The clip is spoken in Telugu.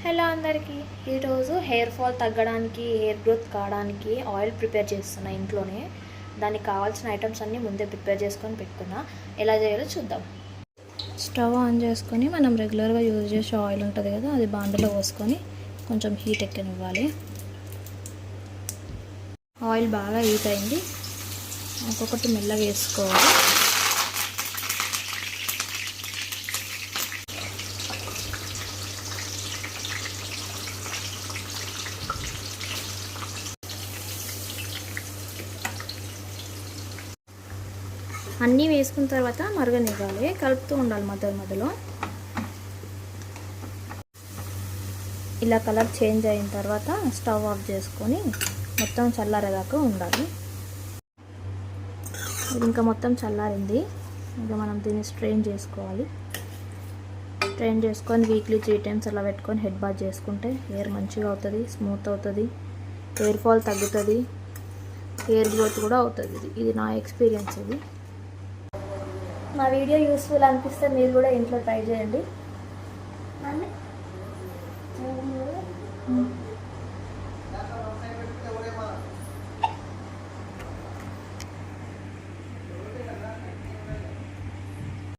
హలో అందరికీ, ఈరోజు హెయిర్ ఫాల్ తగ్గడానికి, హెయిర్ గ్రోత్ కావడానికి ఆయిల్ ప్రిపేర్ చేస్తున్నా ఇంట్లోనే. దానికి కావాల్సిన ఐటమ్స్ అన్నీ ముందే ప్రిపేర్ చేసుకొని పెట్టుకున్నా. ఎలా చేయాలో చూద్దాం. స్టవ్ ఆన్ చేసుకొని మనం రెగ్యులర్గా యూజ్ చేసే ఆయిల్ ఉంటుంది కదా, అది బాండలో పోసుకొని కొంచెం హీట్ ఎక్కనివ్వాలి. ఆయిల్ బాగా హీట్ అయింది, ఒక్కొక్కటి మెల్లగా వేసుకోవాలి. అన్నీ వేసుకున్న తర్వాత మరగనివ్వాలి, కలుపుతూ ఉండాలి మధ్యలో. ఇలా కలర్ చేంజ్ అయిన తర్వాత స్టవ్ ఆఫ్ చేసుకొని మొత్తం చల్లారేదాకా ఉండాలి. ఇది ఇంకా మొత్తం చల్లారింది. ఇంకా మనం దీన్ని స్ట్రెయిన్ చేసుకోవాలి. స్ట్రెయిన్ చేసుకొని వీక్లీ 3 times అలా పెట్టుకొని హెడ్ బాత్ చేసుకుంటే హెయిర్ మంచిగా అవుతుంది, స్మూత్ అవుతుంది, హెయిర్ ఫాల్ తగ్గుతుంది, హెయిర్ గ్రోత్ కూడా అవుతుంది. ఇది నా ఎక్స్పీరియన్స్. ఇది మా వీడియో యూస్ఫుల్ అనిపిస్తే మీరు కూడా ఇంట్లో ట్రై చేయండి.